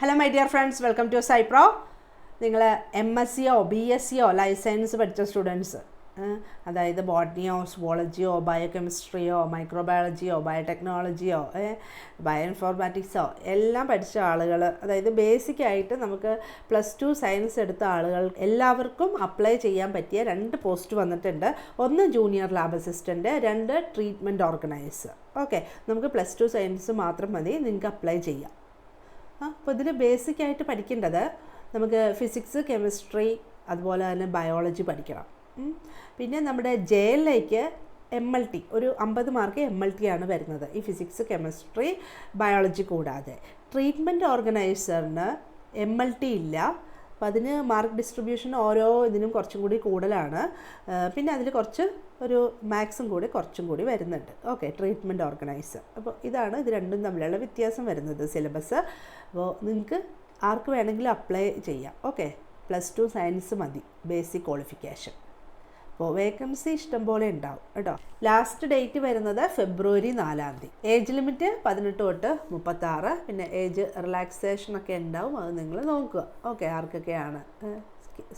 Hello my dear friends, welcome to സൈപ്രോ. നിങ്ങൾ MSc BSc life science പഠിച്ച students, അതായത് ബോട്ടണിയോ സുവോളജിയോ ബയോകെമിസ്ട്രിയോ മൈക്രോബയോളജിയോ ബയോടെക്നോളജിയോ ബയോ ഇൻഫോർമാറ്റിക്സോ എല്ലാം പഠിച്ച ആളുകൾ, അതായത് ബേസിക്കായിട്ട് നമുക്ക് +2 സയൻസ് എടുത്ത ആളുകൾ എല്ലാവർക്കും അപ്ലൈ ചെയ്യാൻ പറ്റിയ 2 പോസ്റ്റ് വന്നിട്ടുണ്ട്. ഒന്ന് junior lab assistant, 2 treatment organiser. Okay, നമുക്ക് +2 സയൻസ് മാത്രം മതി, നിങ്ങൾക്ക് അപ്ലൈ ചെയ്യാം. അപ്പോൾ ഇതിൽ ബേസിക്കായിട്ട് പഠിക്കേണ്ടത് നമുക്ക് ഫിസിക്സ്, കെമിസ്ട്രി, അതുപോലെ തന്നെ ബയോളജി പഠിക്കണം. പിന്നെ നമ്മുടെ JLലേക്ക് MLT ഒരു 50 മാർക്ക് MLT ആണ് വരുന്നത്, ഈ ഫിസിക്സ്, കെമിസ്ട്രി, ബയോളജി കൂടാതെ. ട്രീറ്റ്മെൻറ്റ് ഓർഗനൈസറിന് MLT ഇല്ല, അപ്പോൾ അതിന് മാർക്ക് ഡിസ്ട്രിബ്യൂഷൻ ഓരോ ഇതിനും കുറച്ചും കൂടി കൂടുതലാണ്. പിന്നെ അതിൽ കുറച്ച് ഒരു മാത്സും കൂടി കുറച്ചും കൂടി വരുന്നുണ്ട്. Okay, treatment organiser. അപ്പോൾ ഇതാണ് ഇത് രണ്ടും തമ്മിലുള്ള വ്യത്യാസം വരുന്നത്, സിലബസ്. അപ്പോൾ നിങ്ങൾക്ക് ആർക്ക് വേണമെങ്കിലും അപ്ലൈ ചെയ്യാം. ഓക്കെ, +2 സയൻസ് മതി ബേസിക് ക്വാളിഫിക്കേഷൻ. അപ്പോൾ വേക്കൻസി ഇഷ്ടം പോലെ ഉണ്ടാവും കേട്ടോ. ലാസ്റ്റ് ഡേറ്റ് വരുന്നത് ഫെബ്രുവരി 4. ഏജ് ലിമിറ്റ് 18 തൊട്ട് 36. പിന്നെ ഏജ് റിലാക്സേഷനൊക്കെ ഉണ്ടാവും, അത് നിങ്ങൾ നോക്കുക. ഓക്കെ, ആർക്കൊക്കെയാണ്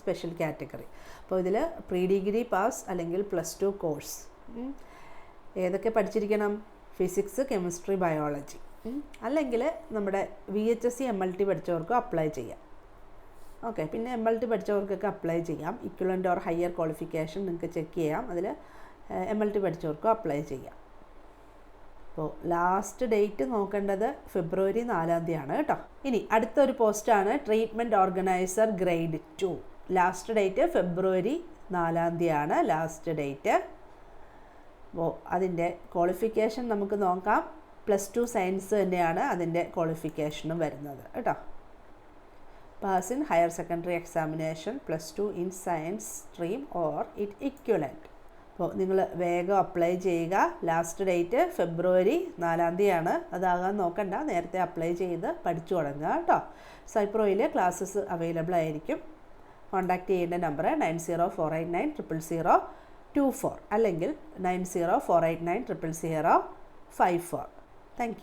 സ്പെഷ്യൽ കാറ്റഗറി. അപ്പോൾ ഇതിൽ പ്രീ ഡിഗ്രി പാസ് അല്ലെങ്കിൽ +2 കോഴ്സ് ഏതൊക്കെ പഠിച്ചിരിക്കണം? Physics, chemistry, biology. അല്ലെങ്കിൽ നമ്മുടെ VHSC MLT പഠിച്ചവർക്ക് അപ്ലൈ ചെയ്യാം. ഓക്കെ, പിന്നെ MLT പഠിച്ചവർക്കൊക്കെ അപ്ലൈ ചെയ്യാം. ഇക്വലൻ്റ് ഓർ ഹയർ ക്വാളിഫിക്കേഷൻ നിങ്ങൾക്ക് ചെക്ക് ചെയ്യാം, അതിൽ MLT പഠിച്ചവർക്കും അപ്ലൈ ചെയ്യാം. അപ്പോൾ ലാസ്റ്റ് ഡേറ്റ് നോക്കേണ്ടത് ഫെബ്രുവരി 4 ആണ് കേട്ടോ. ഇനി അടുത്തൊരു പോസ്റ്റാണ് treatment organiser grade 2. Last date February 4 ആണ് ലാസ്റ്റ് ഡേറ്റ്. അപ്പോൾ അതിൻ്റെ ക്വാളിഫിക്കേഷൻ നമുക്ക് നോക്കാം. +2 സയൻസ് തന്നെയാണ് അതിൻ്റെ ക്വാളിഫിക്കേഷനും വരുന്നത് കേട്ടോ. Pass in higher secondary examination +2 in science stream or it equivalent. അപ്പോൾ നിങ്ങൾ വേഗം അപ്ലൈ ചെയ്യുക. ലാസ്റ്റ് ഡേറ്റ് ഫെബ്രുവരി 4 ആണ്. അതാകാൻ നോക്കണ്ട, നേരത്തെ അപ്ലൈ ചെയ്ത് പഠിച്ചു തുടങ്ങുക കേട്ടോ. സൈപ്രോയിൽ ക്ലാസ്സസ് അവൈലബിൾ ആയിരിക്കും. കോൺടാക്റ്റ് ചെയ്യേണ്ട നമ്പർ 9048900024 അല്ലെങ്കിൽ 9048900054. Thank you.